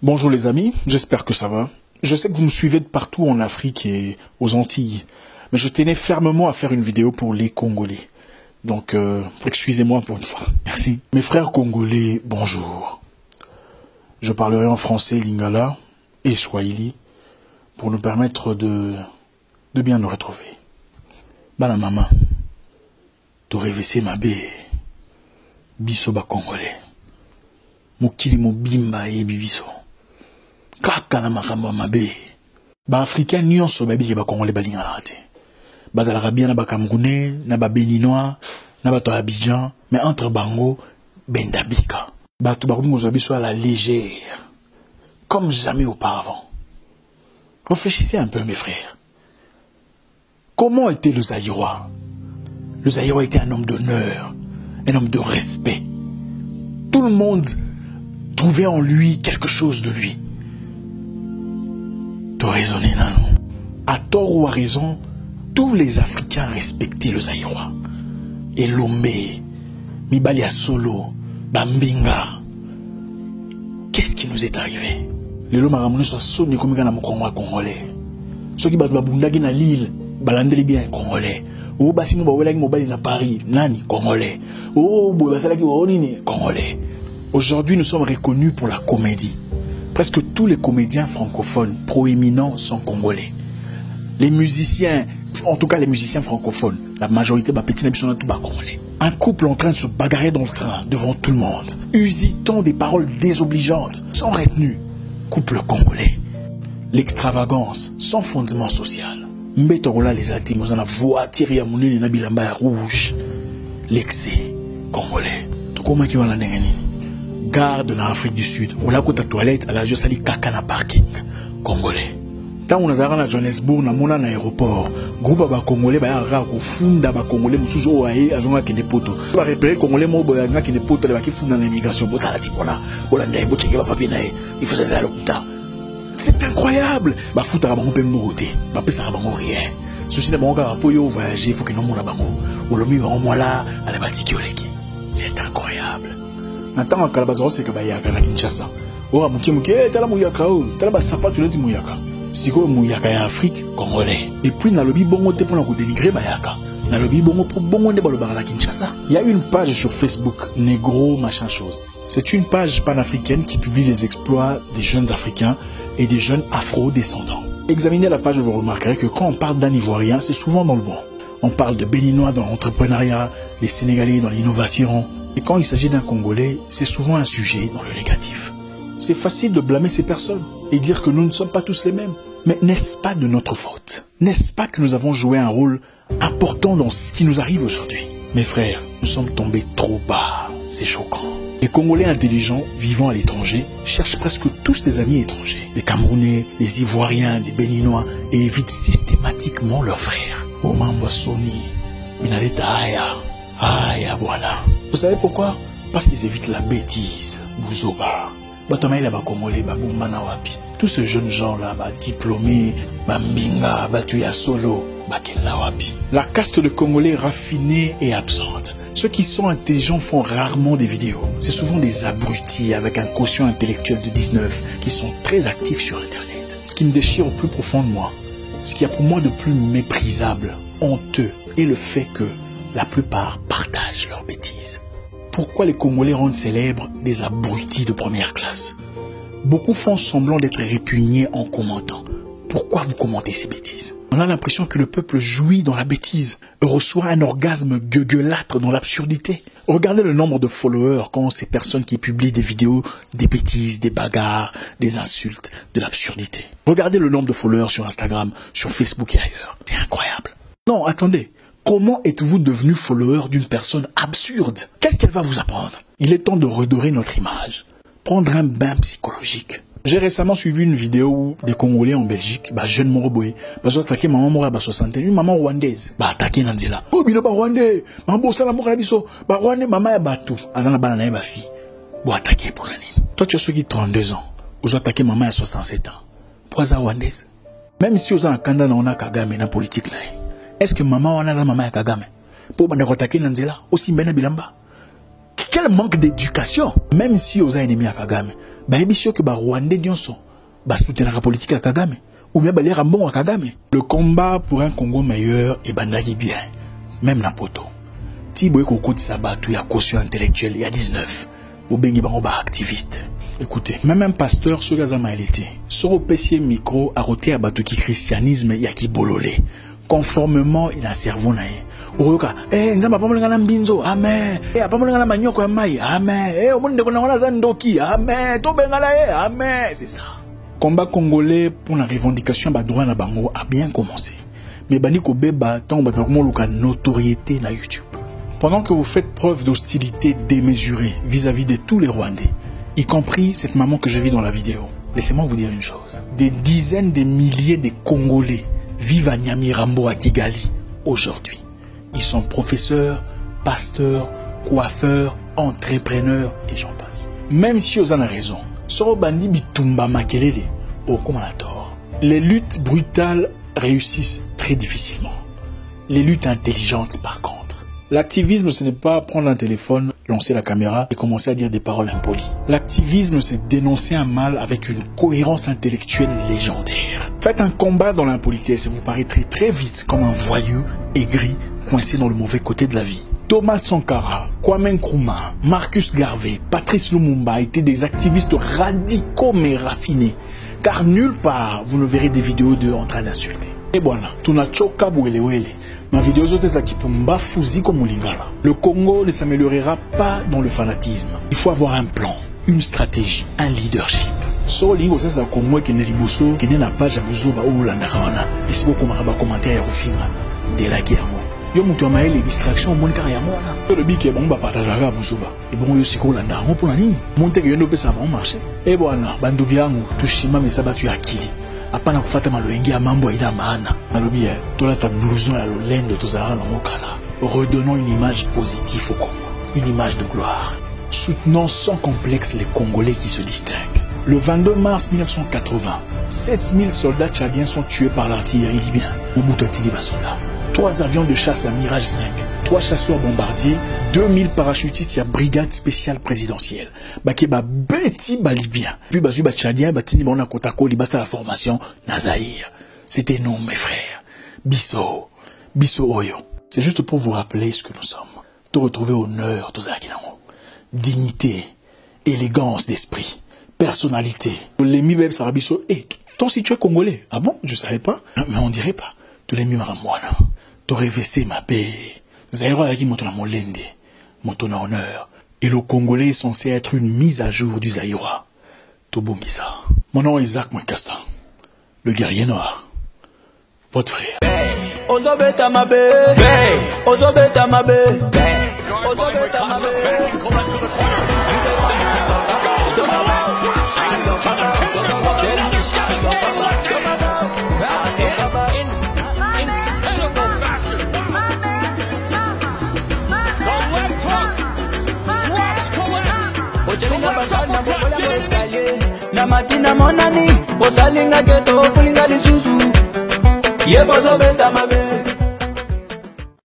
Bonjour les amis, j'espère que ça va. Je sais que vous me suivez de partout en Afrique et aux Antilles, mais je tenais fermement à faire une vidéo pour les Congolais. Donc, excusez-moi pour une fois. Merci. Mes frères congolais, bonjour. Je parlerai en français, lingala et swahili pour nous permettre de bien nous retrouver. Bana maman, tu rêvessé ma bé, biso ba congolais. Mokili mobimba et bibiso. Kaka na makambo mabe. Ba africain nyonso babi ke ba congolais balinga la raté. Bazalaka bien na ba camerounais, na ba béninois, na ba to Abidjan, mais entre bango bendabika. Ba to ba kungo biso à la légère, comme jamais auparavant. Réfléchissez un peu mes frères. Comment était le Zaïrois? Le Zaïrois était un homme d'honneur, un homme de respect. Tout le monde trouvait en lui quelque chose de lui. Tu as raisonné, non? À tort ou à raison, tous les Africains respectaient le Zaïrois. Et Lombe, Mibalia Solo, Bambinga. Qu'est-ce qui nous est arrivé? Les lots maramounés sont sonnés comme un congolais. Ceux qui battent Babundagi na Lille, balandeli bien congolais. Oh, Bassimo Bawelagi Mobali na Paris, Nani, congolais. Oh, Basalaki Onini, congolais. Aujourd'hui, nous sommes reconnus pour la comédie. Presque tous les comédiens francophones proéminents sont congolais. Les musiciens, en tout cas les musiciens francophones, la majorité de petits nabis sont tous congolais. Un couple en train de se bagarrer dans le train devant tout le monde, usitant des paroles désobligeantes, sans retenue. Couple congolais. L'extravagance, sans fondement social. Mbetorola les athées, nous en avons voiture à moulin et nabilamba rouge. L'excès congolais. Tout comment qui va la négani? Garde dans l'Afrique du Sud, on a côté toilette à la Josali Kakana parking congolais. Tant on a à Johannesburg, na mona na aéroport, groupe ba congolais ba yaka ko funda ba congolais mususu o aye azonga ke poto. Ba repérer congolais mo ba yaka ke poto ba ki funda na immigration bota la tipona. Ola ndai bo cheke ba papier na il faut ça le putain. C'est incroyable. Ba futa ba ngompe ngote, ba pesa ba ngo rien. Ceci na bango ka po yo voyager, il faut que non mona bango. Olomi ba mo là ala batiki oleki. C'est incroyable. Natanga kalabazaro c'est que ba yaka na Kinshasa. Ora muki tala muyaka o, tala ba sapato leti muyaka. Siko muyaka ya Afrique congolais. Et puis na lobi bongo te pour na ko dénigrer ba yaka. Na lobi bongo pour bongo nde ba lo ba na Kinshasa. Il y a une page sur Facebook, Négro machin chose. C'est une page panafricaine qui publie les exploits des jeunes Africains et des jeunes afro-descendants. Examinez la page, vous remarquerez que quand on parle d'un Ivoirien, c'est souvent dans le bon. On parle de Béninois dans l'entrepreneuriat, les Sénégalais dans l'innovation. Et quand il s'agit d'un Congolais, c'est souvent un sujet dans le négatif. C'est facile de blâmer ces personnes et dire que nous ne sommes pas tous les mêmes. Mais n'est-ce pas de notre faute? N'est-ce pas que nous avons joué un rôle important dans ce qui nous arrive aujourd'hui? Mes frères, nous sommes tombés trop bas. C'est choquant. Les Congolais intelligents vivant à l'étranger cherchent presque tous des amis étrangers. Des Camerounais, des Ivoiriens, des Béninois et évitent systématiquement leurs frères. Omamba Soni, Minaleta Aya, voilà. Vous savez pourquoi? Parce qu'ils évitent la bêtise. Bouzoba. Batamaïla Bakomole, Baboumana Wapi. Tous ces jeunes gens-là, diplômés, Bambinga, Batuya Solo, Bakela Wapi. La caste de Congolais raffinée et absente. Ceux qui sont intelligents font rarement des vidéos. C'est souvent des abrutis avec un quotient intellectuel de 19 qui sont très actifs sur Internet. Ce qui me déchire au plus profond de moi, ce qu'il y a pour moi de plus méprisable, honteux, est le fait que la plupart partagent leurs bêtises. Pourquoi les Congolais rendent célèbres des abrutis de première classe? Beaucoup font semblant d'être répugnés en commentant. Pourquoi vous commentez ces bêtises? On a l'impression que le peuple jouit dans la bêtise, reçoit un orgasme gueulâtre dans l'absurdité. Regardez le nombre de followers quand ces personnes qui publient des vidéos, des bêtises, des bagarres, des insultes, de l'absurdité. Regardez le nombre de followers sur Instagram, sur Facebook et ailleurs. C'est incroyable. Non, attendez. Comment êtes-vous devenu follower d'une personne absurde? Qu'est-ce qu'elle va vous apprendre? Il est temps de redorer notre image. Prendre un bain psychologique. J'ai récemment suivi une vidéo où des Congolais en Belgique, jeunes Moroboy, ont attaqué maman Mora 60, une maman rwandaise, attaqué Nanzela. Oh, bino rwandais, maman sala mora biso, rwandais maman ya batu, azana bana na ba fille. Attaqué pour la nini. Toi tu as ceux qui 32 ans, vous attaqué maman à 67 ans. Pourquoi ça rwandaise? Même si vous avez un candidat on a Kagame dans politique là. Est-ce que maman wana za maman ya Kagame? Pour bana attaquer Nanzela aussi mbena bilamba. Quel manque d'éducation. Même si vous avez ennemi à Kagame. Baebisio que ba Rwandais nyonso ba soutenir la politique à Kagame ou bien ba les rambon à Kagame. Le combat pour un Congo meilleur est bandagi bien, même na poto. Tiboye koko tisabatu ya caution intellectuelle il y a 19. Ou bengi bango ba activiste. Écoutez, même un pasteur sur Gazama il était. Sur au PC micro a roté à batu qui christianisme ya ki bololé. Conformément il a cerveau nae. Oyoka, nzamba pamolenga na mbinzo, amen. Pamolenga na manyoko ya mai, amen. Omonde kona wana zandoki, amen. To bengala amen. C'est ça. Combat congolais pour la revendication ba droit na bango a bien commencé. Mais bani ko beba tant ba ko luka notoriété na YouTube. Pendant que vous faites preuve d'hostilité démesurée vis-à-vis de tous les Rwandais, y compris cette maman que je vis dans la vidéo, laissez-moi vous dire une chose. Des dizaines de milliers de Congolais vivent à Nyamirambo, à Kigali, aujourd'hui. Ils sont professeurs, pasteurs, coiffeurs, entrepreneurs et j'en passe. Même si vous en avez raison, Sorobandi Bitumba Makelele, au Komanator. Les luttes brutales réussissent très difficilement. Les luttes intelligentes par contre. L'activisme, ce n'est pas prendre un téléphone, lancer la caméra et commencer à dire des paroles impolies. L'activisme, c'est dénoncer un mal avec une cohérence intellectuelle légendaire. Faites un combat dans l'impolitesse et vous paraîtrez très vite comme un voyou aigri, coincé dans le mauvais côté de la vie. Thomas Sankara, Kwame Nkrumah, Marcus Garvey, Patrice Lumumba étaient des activistes radicaux mais raffinés. Car nulle part, vous ne verrez des vidéos d'eux en train d'insulter. Et voilà, tunachoka bwelewele. Ma vidéo le Congo ne s'améliorera pas dans le fanatisme. Il faut avoir un plan, une stratégie, un leadership. So lingo sasa Congo qui ne liboso qui n'a pas jabuzo ba oula nakana. Et c'est beaucoup de commentaires au finga de la guerre. Yo mutu amaye les distractions mon car ya mona. Le biki bon ba partager buzoba. Et bon yo siko landa ngo pour nani. Monte que yo no pesa bon marché. Et voilà, bandugi yangu tushima mesabatu akili. Apana kufata maloengi ya mambo ina maana. Nalobi tola ta blouson ya lolendo tozara na mokala. Redonnons une image positive au Congo, une image de gloire. Soutenons sans complexe les Congolais qui se distinguent. Le 22 mars 1980, 7000 soldats tchadiens sont tués par l'artillerie libyenne. Mobutu Atili Basola. 3 avions de chasse à Mirage 5, 3 chasseurs bombardiers, 2000 parachutistes à brigade spéciale présidentielle. Bakeba beti ba libyen. Puis bazu ba tchadien batini bona kotako libasa la formation Nazaïr. C'était nous mes frères. Bisso, Bisso Oyo. C'est juste pour vous rappeler ce que nous sommes. De retrouver honneur, dignité, élégance d'esprit, personnalité. Les mi sarabiso. Toi si tu es congolais. Ah bon? Je savais pas. Mais on dirait pas. Tous les mi maramwana. T'aurais vessé ma paix. Zaïro yaki moto na molende. Moto na honneur. Et le Congolais est censé être une mise à jour du Zaïrois. Tobongisa. Mon nom est Isaac Mouekassa. Le guerrier noir. Votre frère. Ozobeta mabe. Ozobeta mabe. Ozobeta mabe. Na matina monani, osalinga keto fulinga lisusu. Ye bozo beta mabe.